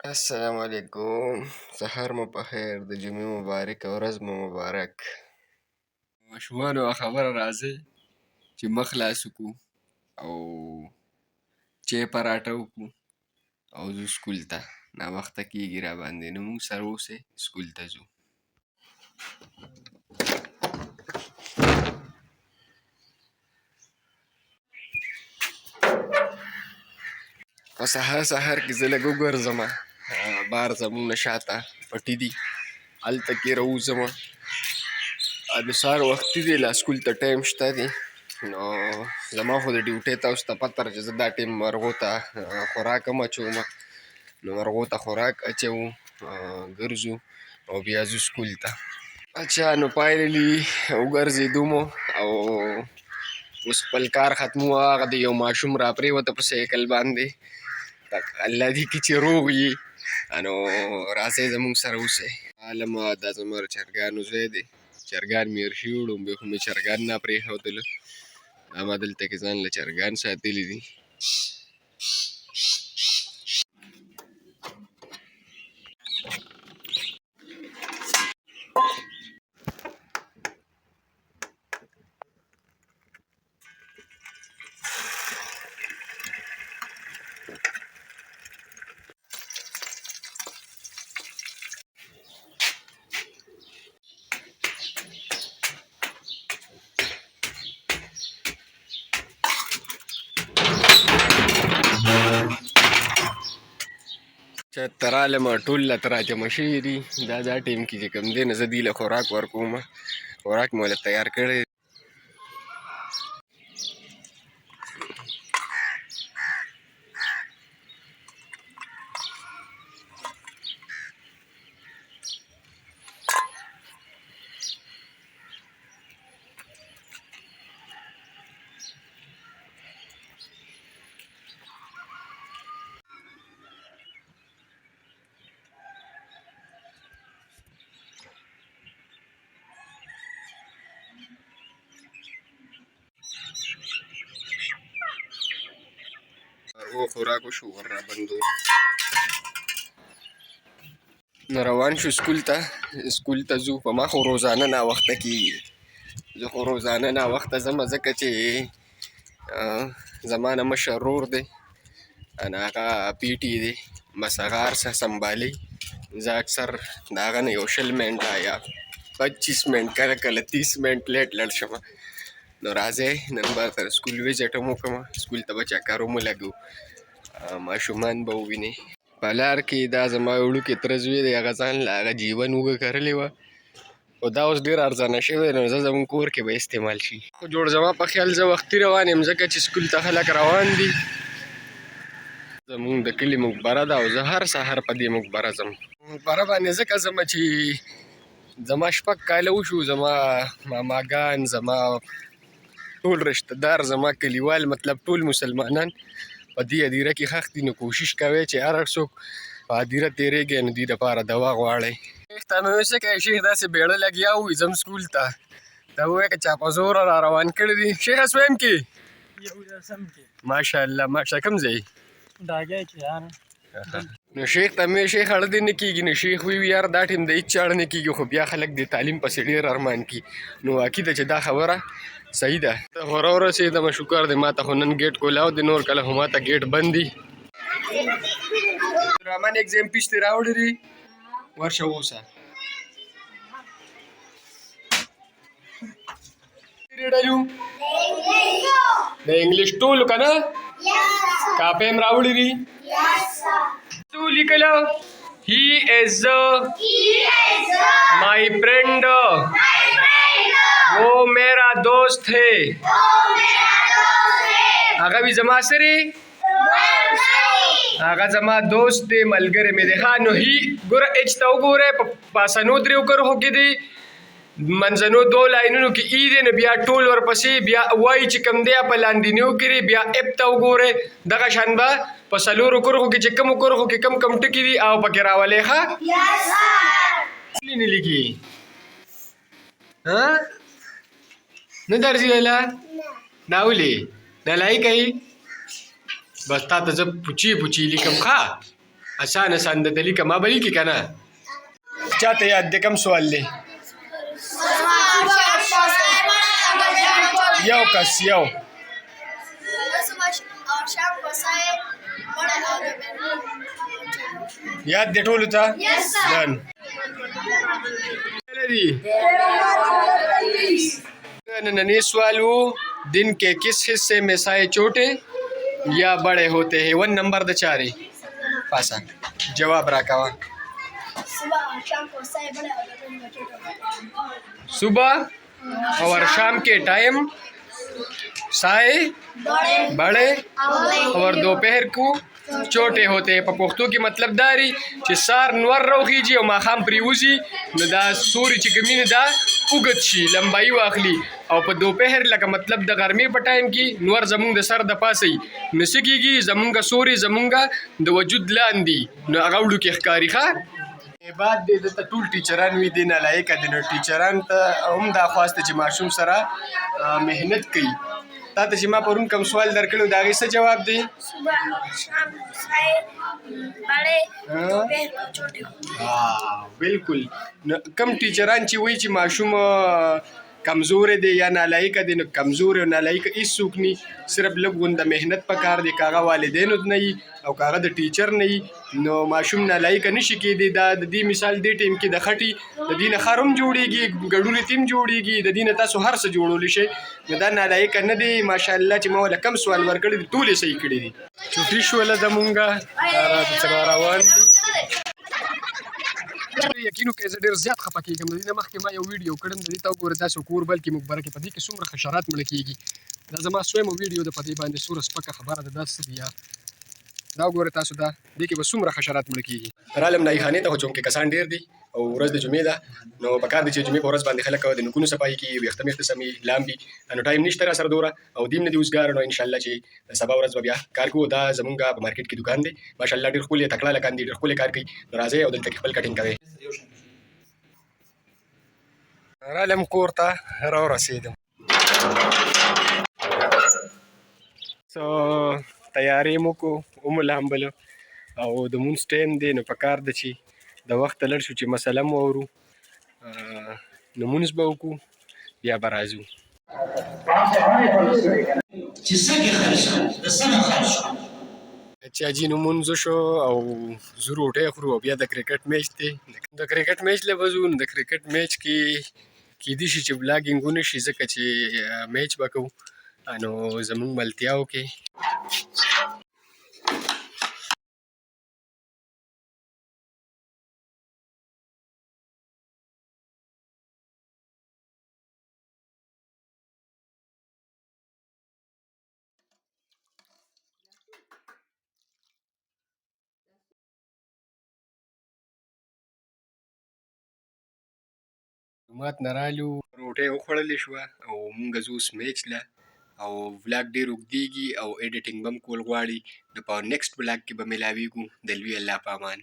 السلام علیکم. سهار مو په خیر، د جمعې مبارکه ورځ مو مبارک. ماشومانو خبره راځي چې مخ خلاص کړو او چای پراټه وکړو او ځو سکول ته. ناوخته کېږي را باندې، نو موږ سره اوسئ، سکول ته ځو. په سهار سهار کې زه لږ وګرځمه، بار زموږ نه شاته پټي دي، هلته کې راوځمه. د سهار وختي دی، لا سکول ته ټایم شته دی. نو زما خو د ډیوټۍ تاسو ته پته ده چې زه دا ټایم مرغو ته خوراک هم اچومه. نو مرغو ته خوراک اچوو، ګرځو او بیا ځو سکول ته. اچھا نو فاینلي وګرځېدو مو او اوس خپل کار ختمو. هغه د یو ماشوم را پرېوته په سایکل باندې، الله دې کړي چې روغ وي. نو راځئ زموږ سره اوسئ. عالمه دا زما د چرګانو ځای دی، چرګان مې هېر شوي وو، بیا خو مې چرګان نه پرېښودله. دا ما دلته کې ځان له چرګان ساتلي دي. چې ته رالمه ټول راته راجمع شوي دي. دا ټایم کې چې کوم دی نو زه دوی له خوراک ورکومه. خوراک مې ورله تیار کړی. مرغو خوراک وشو، ور رابندو. نو روان شو سکول ته. سکول ته ځو. په ما خو روزانه ناوخته کېږي. زه خو روزانه ناوخته ځمه، ځکه چې زما نه مشر ورور دی، هغه پي ټي دی، بس هغه هر څه سنبالي. زه اکثر د هغه نه یو 20 منټه یا 25 منټ کله کله 30 منټ لیټ لړ شمه. نو راځئ نن به تر سکول ویزټ هم وکړمه، سکول ته به چکر هم ولګو، ماشومان به ووینئ. په لار کې دا زما وړوکی تره زوی دی، هغه ځان له هغه جیون اوږه کرلې وه، خو دا اوس ډېر ارزانه شوی، نو زموږ کور کې به استعمال شي. خو جوړ زما په خیال زه وختي روان یم، ځکه چې سکول ته خلک روان دي. زموږ د کلي مقبره ده او زه هر سهار په دې مقبره ځم. مقبره باندې ځکه ځمه چې زما 6 کاله وشو، زما ماماګان، زما ټول رشته دار، زما کلیوال، مطلب ټول مسلمانان په دې هدیره کې ښخ دي. نو کوشش کوئ چې هر څوک په هدیره تېرېږي، نو دوی دپاره دوا غواړئ. شیخ ته مې ویل که شیخ داسې بیړه لګیا وي ځم سکول ته، ته ووایه که چا په زوره را روان کړي دي. شیخ اسویم کې ماشاءالله ماشاءالله. کوم ځای؟ ډاګی کې یار. نو شیخ ته مې شیخ اړه دې نه کېږي. نو شیخ وی یار دا ټیم د هېڅ چا اړه نه کېږي، خو بیا خلک د تعلیم پسې ډېر ارمان کي. نو واقع ده چې دا خبره صحیح ده. ته خو راورسېدمه، شکر دی، ما ته خو نن ګیټ کولاو دی، نور کله خو ما ته ګیټ بند دي. رحمان ایګزام پیس دې راوړی دی، ورشه اوسه. ریډه یو د انګلیش ټول که نه؟ کاپۍ هم راوړی دي؟ څه ولیکله؟ He is my friend. वो मेरा दोस्त है. هغه وی زما سره، هغه زما دوست دی، ملګری مې دی. ښه نو هي ګوره اچ ته وګورئ، په پاسنو درېو کرښو کې دی، منځنو دوو لاینونو کې ای دی، نو بیا ټول ورپسې بیا وایي چې کوم دی په لاندینیو کې بیا اپ ته وګورئ. دغه شان به په څلورو کرښو کې چې کومو کرښو کې کم ټکي دي او پکې راولئ. ښه ولې نه لیکي؟ نه درځي ویله؟ دا ولې نلایي کوي؟ بس تا ته زه پوچې لیکم. ښه اسانه سند دلی کما بلی کی کنه چاته یاد دې کم سوال دی یو کس یو یاد دې ټولو ته ډن नन्हे सवालों दिन के किस हिस्से में साए छोटे या बड़े होते हैं 1 नंबर द चारे पासा जवाब राकावा सुबह और शाम के टाइम साए बड़े और दोपहर को छोटे होते हैं په پښتو کې مطلب داري چې سار نور روخیږي او ماښام پریوزي نو دا سوري چې کمینه دا اوږد شي لمبایي واخلي او په دوپهر لکه مطلب د غرمې په ټایم کې نور زمونږ د سر د پاسه نو څه کېږي زمونږ سوري زمونږ د وجود لاندې نو هغه وړو کې ښکاري ښه بعد دې دلته ټول ټیچران وي دې نالایقه دي نو ټیچران ته هم دا خواسته چې ماشوم سره محنت کوي تا ته چې ما پرون کوم سوال درکړو د هغې څه جواب دی بالکل کم ټیچران چې وایي چې ماشوم کمزور دی یا نالایقه دی نو کمزور او نالایقه هېڅوک نه صرف لږ غونده محنت پکار دی که هغه والدینو نه وي او که هغه د ټیچر نه وي نو ماشوم نالایقه نشي کېدی دا د دې مثال دې ټیم کې د خټي د دې نه خر هم جوړېږي ګډونې تیم جوړېږي د دې نه تاسو هر څه جوړولی شئ نو دا نالایقه نه دی ماشاءالله چې ما وله کم سوال ورکړی دي ټولې صحیح کړي دي چوټي شوله زمونږ سبا روان دي یقینو کې زه ډېر زیات خفه کېږم د دې نه مخکې ما یو ویډیو کړم د دې ته وګوره داسې کور بلکې موږ برکې په دې کې څومره حشرات مړه کېږي دا زما سویمه ویډیو ده په دې باندې څومره سپکه خبره ده دا څه دي یار دا وګوره تاسو دا دې کې به څومره حشرات مړه کېږي رالم نایخانې ته خو چونکې کسان ډېر دي او ورځ د جمعې ده نو پکار دی چې جمعې په ورځ باندې خلک د نوکونو صفایي کوي ویښته مېښته سمي لامبي نو ټایم نشته را سره دوره او دیم نه دي اوسګار نو انشاءالله چې سبا ورځ به بیا کار کوو دا زمونږ په مارکیټ کې دوکان دی ماشاءالله ډېر ښکلي تکړه لکان دي ډېر ښکلی کار کوي نو راځئ او دلته کې خپل کټینګ کوئ رالم کور ته راورسېدم تیارې مو کو وملامبلو او د مونځ ټایم دی نو پکار ده چې د وخته لږ شو چې مسله مو اورو نو مونځ به وکړو بیا به راځو چاجي نو مونځ شو او زه روټۍ خورو او بیا د کرکټ میچ دی د کرکټ میچ له به ځو نو د کرکټ میچ کې کیدای شي چې بلاګینګ ونه شي ځکه چې میچ به کوو نو زمونږ ملتیاو کې جومات نه رالو روټۍ وخوړلې شوه او مونږ ځو اوس میچ له او ولاګ ډېر اوږدېږي او ایډیټینګ به هم کول غواړي نو په نیکسټ ولاګ کې به میلاویږو د لوی الله په امان